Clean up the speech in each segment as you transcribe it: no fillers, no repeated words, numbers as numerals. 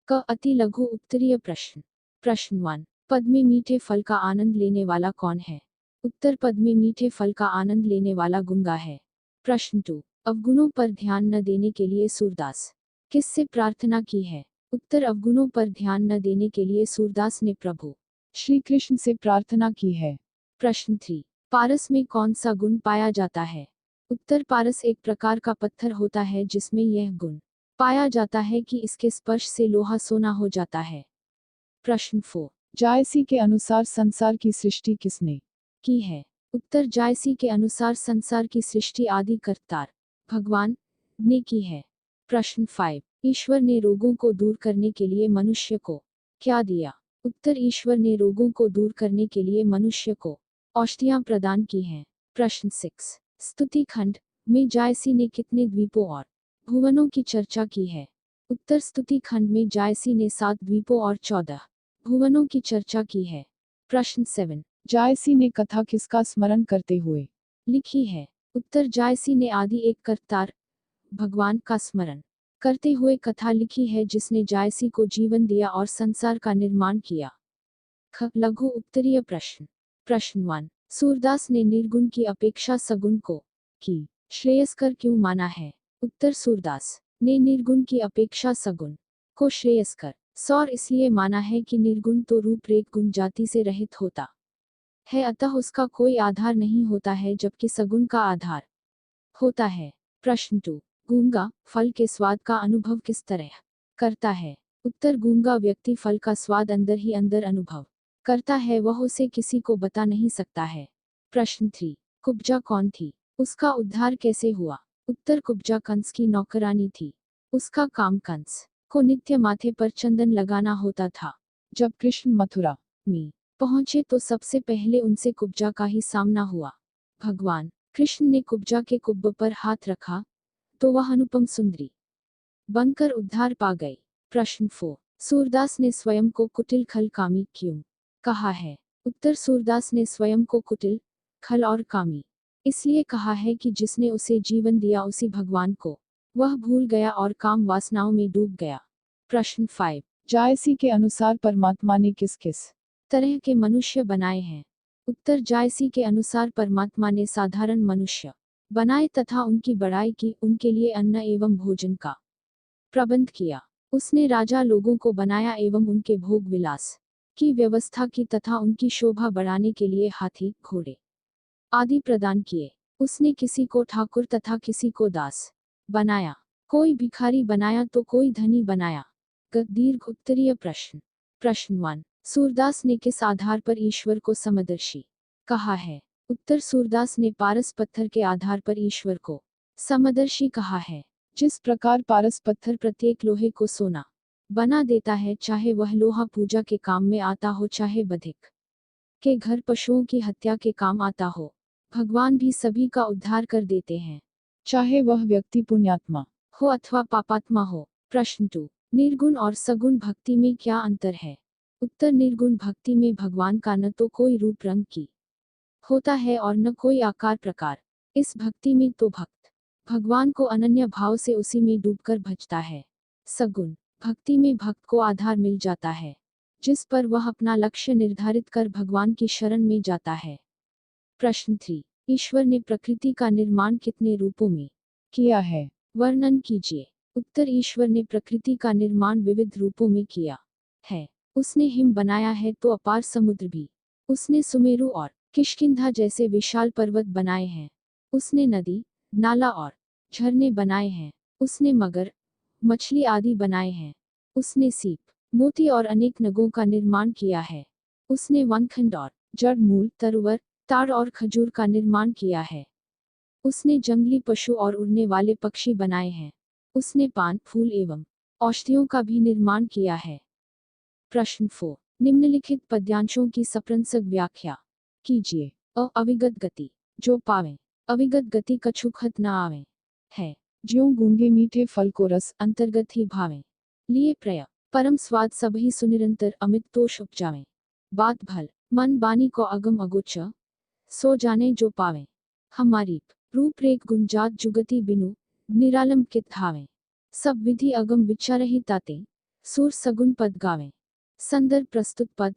क अति लघु उत्तरीय प्रश्न। प्रश्न 1। पद में मीठे फल का आनंद लेने वाला कौन है? उत्तर पद में मीठे फल का आनंद लेने वाला गूंगा है। प्रश्न 2। अवगुणों पर ध्यान न देने के लिए सूरदास किससे प्रार्थना की है? उत्तर अवगुणों पर ध्यान न देने के लिए सूरदास ने प्रभु श्री कृष्ण से प्रार्थना की है। प्रश्न 3। पारस में कौन सा गुण पाया जाता है? उत्तर पारस एक प्रकार का पत्थर होता है जिसमें यह गुण पाया जाता है कि इसके स्पर्श से लोहा सोना हो जाता है। प्रश्न 4। जायसी के अनुसार संसार की सृष्टि किसने की है? उत्तर जायसी के अनुसार संसार की सृष्टि आदि कर्तार भगवान ने की है। प्रश्न 5। ईश्वर ने रोगों को दूर करने के लिए मनुष्य को क्या दिया? उत्तर ईश्वर ने रोगों को दूर करने के लिए मनुष्य को औषधियां प्रदान की हैं। प्रश्न 6। स्तुति खंड में जायसी ने कितने द्वीपों और भुवनों की चर्चा की है? उत्तर स्तुति खंड में जायसी ने 7 द्वीपों और 14 भुवनों की चर्चा की है। प्रश्न 7। जायसी ने कथा किसका स्मरण करते हुए लिखी है? उत्तर जायसी ने आदि एक कर्तार भगवान का स्मरण करते हुए कथा लिखी है जिसने जायसी को जीवन दिया और संसार का निर्माण किया। ख लघु उत्तरीय प्रश्न। प्रश्न 1। सूरदास ने निर्गुण की अपेक्षा सगुण को की श्रेयस्कर क्यों माना है? उत्तर सूरदास ने निर्गुण की अपेक्षा सगुण को श्रेयस्कर सौर इसलिए माना है कि निर्गुण तो रूपरेख गुण जाति से रहित होता है, अतः उसका कोई आधार नहीं होता है, जबकि सगुण का आधार होता है। प्रश्न 2। गूंगा फल के स्वाद का अनुभव किस तरह करता है? उत्तर गूंगा व्यक्ति फल का स्वाद अंदर ही अंदर अनुभव करता है, वह उसे किसी को बता नहीं सकता है। प्रश्न 3। कुब्जा कौन थी? उसका उद्धार कैसे हुआ? उत्तर कुब्जा कंस की नौकरानी थी। उसका काम कंस को नित्य माथे पर चंदन लगाना होता था। जब कृष्ण मथुरा में पहुंचे तो सबसे पहले उनसे कुब्जा का ही सामना हुआ। भगवान कृष्ण ने कुब्जा के कुब्ब पर हाथ रखा तो वह अनुपम सुंदरी बनकर उद्धार पा गई। प्रश्न 4। सूरदास ने स्वयं को कुटिल खल कामी क्यों कहा है? उत्तर सूरदास ने स्वयं को कुटिल खल और कामी इसलिए कहा है कि जिसने उसे जीवन दिया उसी भगवान को वह भूल गया और काम वासनाओं में डूब गया। प्रश्न 5। जायसी के अनुसार परमात्मा ने किस किस तरह के मनुष्य बनाए हैं? उत्तर जायसी के अनुसार परमात्मा ने साधारण मनुष्य बनाए तथा उनकी बड़ाई की, उनके लिए अन्न एवं भोजन का प्रबंध किया। उसने राजा लोगों को बनाया एवं उनके भोग विलास की व्यवस्था की तथा उनकी शोभा बढ़ाने के लिए हाथी घोड़े आदि प्रदान किए। उसने किसी को ठाकुर तथा किसी को दास बनाया, कोई भिखारी बनाया तो कोई धनी बनाया। दीर्घ उत्तरीय प्रश्न। प्रश्न 1। सूरदास ने किस आधार पर ईश्वर को समदर्शी कहा है? उत्तर सूरदास ने पारस पत्थर के आधार पर ईश्वर को समदर्शी कहा है। जिस प्रकार पारस पत्थर प्रत्येक लोहे को सोना बना देता है, चाहे वह लोहा पूजा के काम में आता हो चाहे बधिक के घर पशुओं की हत्या के काम आता हो, भगवान भी सभी का उद्धार कर देते हैं, चाहे वह व्यक्ति पुण्यात्मा हो अथवा पापात्मा हो। प्रश्न 2। निर्गुण और सगुण भक्ति में क्या अंतर है? उत्तर निर्गुण भक्ति में भगवान का न तो कोई रूप रंग की होता है और न कोई आकार प्रकार। इस भक्ति में तो भक्त भगवान को अनन्य भाव से उसी में डूबकर भजता है। सगुण भक्ति में भक्त को आधार मिल जाता है जिस पर वह अपना लक्ष्य निर्धारित कर भगवान की शरण में जाता है। प्रश्न 3। ईश्वर ने प्रकृति का निर्माण कितने रूपों में किया है? वर्णन कीजिए। उत्तर ईश्वर ने प्रकृति का निर्माण विविध रूपों में किया है। उसने हिम बनाया है तो अपार समुद्र भी। उसने सुमेरु और किष्किंधा जैसे विशाल पर्वत बनाए हैं। उसने नदी, नाला और झरने बनाए हैं। उसने मगर, मछली आदि बनाए हैं। उसने सीप, मोती और अनेक नगों का निर्माण किया है। उसने वनखंड और जड़ मूल, तरुवर, ताड़ और खजूर का निर्माण किया है। उसने जंगली पशु और उड़ने वाले पक्षी बनाए हैं। उसने पान, फूल एवं औषधियों का भी निर्माण किया है। प्रश्न 4। निम्नलिखित पद्यांशों की सप्रंसक व्याख्या कीजिए। अविगत गति जो पावे, अविगत गति कछु खत न आवे है। ज्यों गूंगे मीठे फल को रस अंतर्गत ही भावे, लिए प्रय परम स्वाद सबही सुनिरंतर अमित तोष उपजावे। बात भल मन बानी को अगम अगोच सो जाने जो पावे। हमारी रूपरेख गुंजात जुगति बिनु निरालम कित धावे। सब विधि अगम विचारहि ताते सूर सगुन पद गावें। संदर्भ प्रस्तुत पद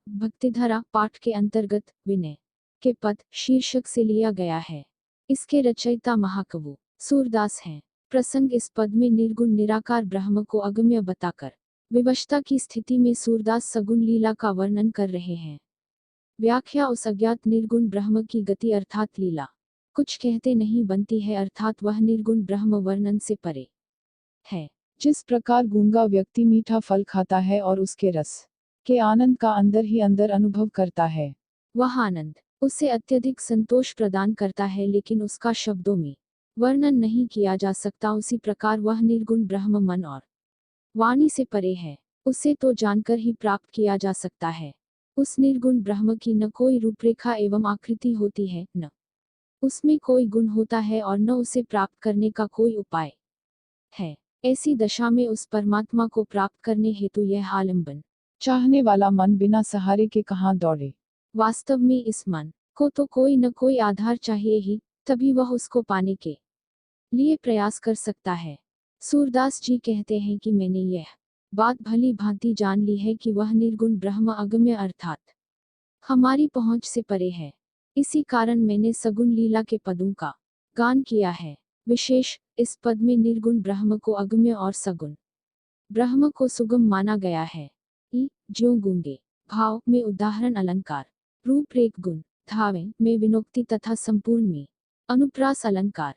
भक्तिधारा पाठ के अंतर्गत विनय के पद शीर्षक से लिया गया है। इसके रचयिता महाकवि सूरदास हैं। प्रसंग इस पद में निर्गुण निराकार ब्रह्म को अगम्य बताकर विवशता की स्थिति में सूरदास सगुण लीला का वर्णन कर रहे हैं। व्याख्या उस अज्ञात निर्गुण ब्रह्म की गति अर्थात लीला कुछ कहते नहीं बनती है, अर्थात वह निर्गुण ब्रह्म वर्णन से परे है। जिस प्रकार गूंगा व्यक्ति मीठा फल खाता है और उसके रस के आनंद का अंदर ही अंदर अनुभव करता है, वह आनंद उसे अत्यधिक संतोष प्रदान करता है, लेकिन उसका शब्दों में वर्णन नहीं किया जा सकता। उसी प्रकार वह निर्गुण ब्रह्म मन और वाणी से परे है, उसे तो जानकर ही प्राप्त किया जा सकता है। उस निर्गुण ब्रह्म की न कोई रूपरेखा एवं आकृति होती है, न उसमें कोई गुण होता है और न उसे प्राप्त करने का कोई उपाय है। ऐसी दशा में उस परमात्मा को प्राप्त करने हेतु यह आलंबन चाहने वाला मन बिना सहारे के कहाँ दौड़े। वास्तव में इस मन को तो कोई न कोई आधार चाहिए ही, तभी वह उसको पाने के लिए प्रयास कर सकता है। सूरदास जी कहते हैं कि मैंने यह बात भली भांति जान ली है कि वह निर्गुण ब्रह्म अगम्य अर्थात हमारी पहुंच से परे है। इसी कारण मैंने सगुण लीला के पदों का गान किया है। विशेष इस पद में निर्गुण ब्रह्म को अगम्य और सगुण ब्रह्म को सुगम माना गया है। ज्यों गूंगे भाव में उदाहरण अलंकार, रूपरेख गुण, धावें में विनोक्ति तथा संपूर्ण में अनुप्रास अलंकार,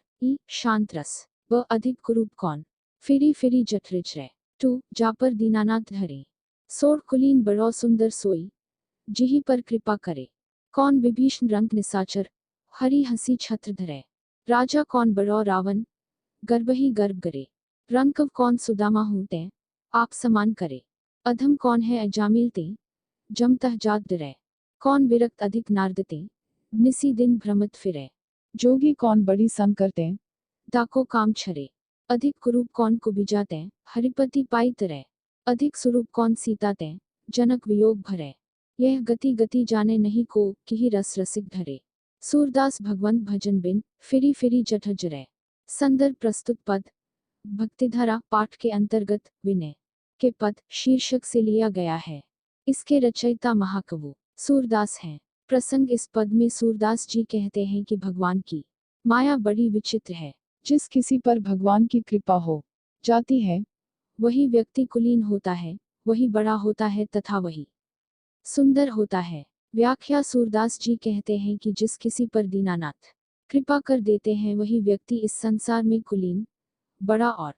शांत रस व अधिक कुरूप कौन फिरी फिरी जठरिच रे टू जापर दीनानाथ धरे सोर कुलीन बड़ो सुंदर सोई जिही पर कृपा करे कौन विभीषण रंग निसाचर हरी हंसी छत्र धरे राजा कौन बड़ो रावण गर्भ ही गर्भ करे रंग कौन सुदामा हूं ते आप समान करे अधम कौन है अजामिल ते जम तह जात डरे कौन विरक्त अधिक नारदते निसी दिन भ्रमत फिरे जोगी कौन बड़ी संग करते, दाको काम छरे अधिक कुरूप कौन कुबिजाते हरिपति पाई तरे अधिक सुरूप कौन सीताते जनक वियोग भरे यह गति गति जाने नहीं को कि रस रसिक धरे सूरदास भगवंत भजन बिन फिरी फिरी जठ जरे। संदर्भ प्रस्तुत पद भक्तिधारा पाठ के अंतर्गत विनय के पद शीर्षक से लिया गया है। इसके रचयिता महाकवि सूरदास हैं। प्रसंग इस पद में सूरदास जी कहते हैं कि भगवान की माया बड़ी विचित्र है। जिस किसी पर भगवान की कृपा हो जाती है, वही व्यक्ति कुलीन होता है, वही बड़ा होता है तथा वही सुंदर होता है। व्याख्या सूरदास जी कहते हैं कि जिस किसी पर दीनानाथ कृपा कर देते हैं वही व्यक्ति इस संसार में कुलीन, बड़ा और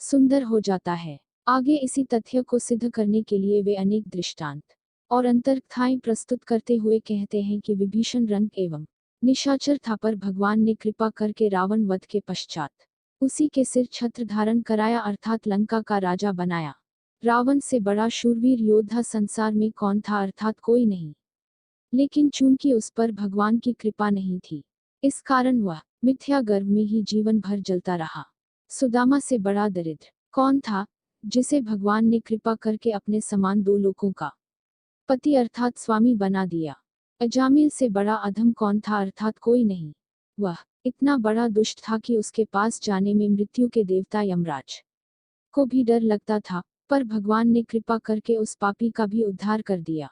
सुंदर हो जाता है। आगे इसी तथ्य को सिद्ध करने के लिए वे अनेक दृष्टांत और अंतर्कथाएं प्रस्तुत करते हुए कहते हैं कि विभीषण रंग एवं निशाचर था, पर भगवान ने कृपा करके रावण वध के पश्चात उसी के सिर छत्र धारण कराया अर्थात लंका का राजा बनाया। रावण से बड़ा शूरवीर योद्धा संसार में कौन था, अर्थात कोई नहीं। लेकिन चूंकि उस पर भगवान की कृपा नहीं थी, इस कारण वह मिथ्या गर्भ में ही जीवन भर जलता रहा। सुदामा से बड़ा दरिद्र कौन था, जिसे भगवान ने कृपा करके अपने समान दो लोकों का पति अर्थात स्वामी बना दिया। अजामिल से बड़ा अधम कौन था, अर्थात कोई नहीं। वह इतना बड़ा दुष्ट था कि उसके पास जाने में मृत्यु के देवता यमराज को भी डर लगता था, पर भगवान ने कृपा करके उस पापी का भी उद्धार कर दिया।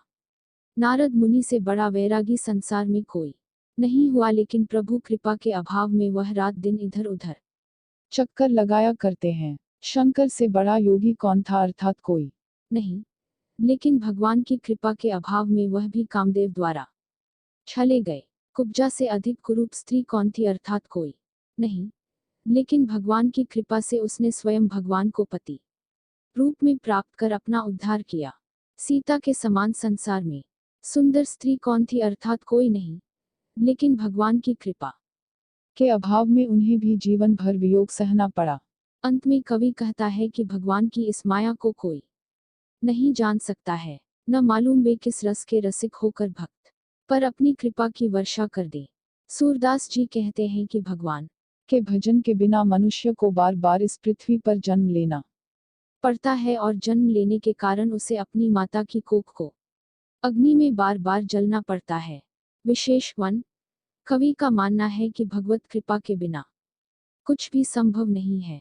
नारद मुनि से बड़ा वैरागी संसार में कोई नहीं हुआ, लेकिन प्रभु कृपा के अभाव में वह रात दिन इधर उधर चक्कर लगाया करते हैं। शंकर से बड़ा योगी कौन था, अर्थात कोई नहीं, लेकिन भगवान की कृपा के अभाव में वह भी कामदेव द्वारा छले गए। कुब्जा से अधिक कुरूप स्त्री कौन थी, अर्थात कोई नहीं, लेकिन भगवान की कृपा से उसने स्वयं भगवान को पति रूप में प्राप्त कर अपना उद्धार किया। सीता के समान संसार में सुंदर स्त्री कौन थी, अर्थात कोई नहीं, लेकिन भगवान की कृपा के अभाव में उन्हें भी जीवन भर वियोग सहना पड़ा। अंत में कवि कहता है कि भगवान की इस माया को कोई नहीं जान सकता है, न मालूम वे किस रस के रसिक होकर भक्त पर अपनी कृपा की वर्षा कर दे। सूरदास जी कहते हैं कि भगवान के भजन के बिना मनुष्य को बार बार इस पृथ्वी पर जन्म लेना पड़ता है और जन्म लेने के कारण उसे अपनी माता की कोख को अग्नि में बार बार जलना पड़ता है। विशेष 1 कवि का मानना है कि भगवत कृपा के बिना कुछ भी संभव नहीं है।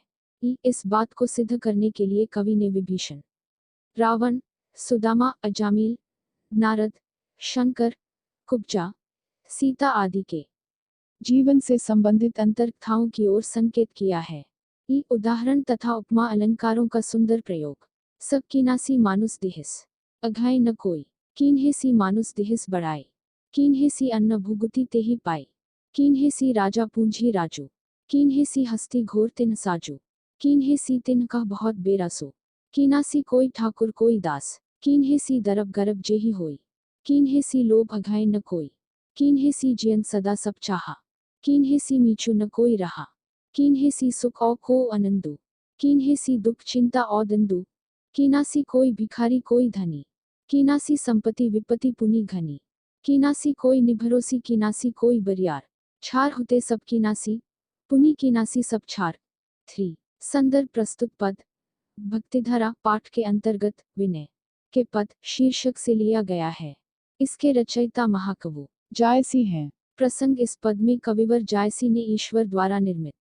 इस बात को सिद्ध करने के लिए कवि ने विभीषण रावण, सुदामा, अजामिल, नारद, शंकर, कुब्जा, सीता आदि के जीवन से संबंधित अंतर्कथाओं की ओर संकेत किया है। ई उदाहरण तथा उपमा अलंकारों का सुंदर प्रयोग। सब कीनासी मानुस दिहिस, अघाय न कोई, कीन्हे सी मानुस दिहिस बढ़ाई, कीन्हे सी अन्न भुगुति तेहि पाई, कीन्हे सी राजा पूंजी राजू, कीन्हे सी हस्ती घोर तिन साजू, कीन्हे सी तिन कह बहुत बेरसो, कीनासी कोई ठाकुर कोई दास, कीन्हे सी दरब गरब जेहि होई, कीन्हे सी लोभ अघाय न कोई, कीन्हे सी जियन सदा सब चाहा, कीन्हे सी मीचू न कोई रहा, कीन्हे सी सुख औ को आनंदु, कीन्हे सी दुख चिंता औ दंदु, कीनासी कोई भिखारी कोई धनी, कीनासी संपत्ति विपत्ति पुनि घनी, कीनासी कोई निभरोसी कीनासी कोई बरियार, छार होते सब कीनासी, पुनि कीनासी सब छार। 3 संदर्भ प्रस्तुत पद भक्तिधारा पाठ के अंतर्गत विनय के पद शीर्षक से लिया गया है। इसके रचयिता महाकवि जायसी हैं। प्रसंग इस पद में कविवर जायसी ने ईश्वर द्वारा निर्मित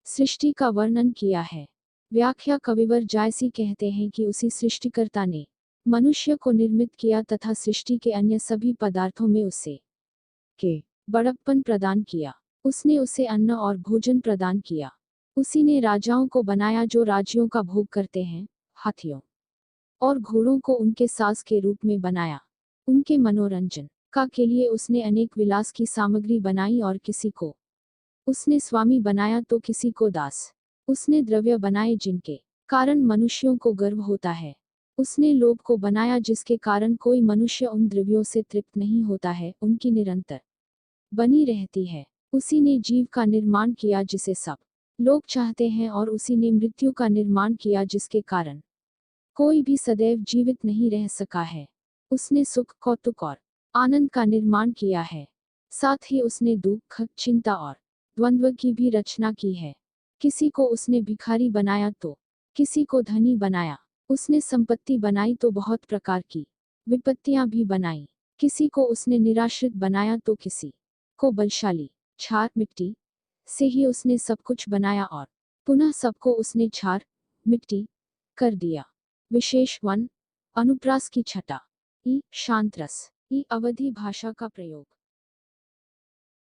सृष्टि का वर्णन किया है। व्याख्या कविवर जायसी कहते हैं कि उसी सृष्टिकर्ता ने मनुष्य को निर्मित किया तथा सृष्टि के अन्य सभी पदार्थों में उसे के बड़प्पन प्रदान किया। उसने उसे अन्न और भोजन प्रदान किया। उसी ने राजाओं को बनाया जो राज्यों का भोग करते हैं, हाथियों और घोड़ों को उनके साज के रूप में बनाया। उनके मनोरंजन का के लिए उसने अनेक विलास की सामग्री बनाई और किसी को उसने स्वामी बनाया तो किसी को दास। उसने द्रव्य बनाए जिनके कारण मनुष्यों को गर्व होता है। उसने लोभ को बनाया जिसके कारण कोई मनुष्य उन द्रव्यों से तृप्त नहीं होता है, उनकी निरंतर बनी रहती है। उसी ने जीव का निर्माण किया जिसे सब लोग चाहते हैं और उसी ने मृत्यु का निर्माण किया जिसके कारण कोई भी सदैव जीवित नहीं रह सका है। उसने सुख, कौतुक और आनंद का निर्माण किया है। साथ ही उसने दुख, चिंता और द्वंद्व की भी रचना की है। किसी को उसने भिखारी बनाया तो किसी को धनी बनाया। उसने संपत्ति बनाई तो बहुत प्रकार की विपत्तियां भी बनाई। किसी को उसने निराश्रित बनाया तो किसी को बलशाली। छार, मिट्टी से ही उसने सब कुछ बनाया और पुनः सबको उसने छार, मिट्टी कर दिया। विशेष 1 अनुप्रास की छटा। ई शांत रस। ई अवधि भाषा का प्रयोग।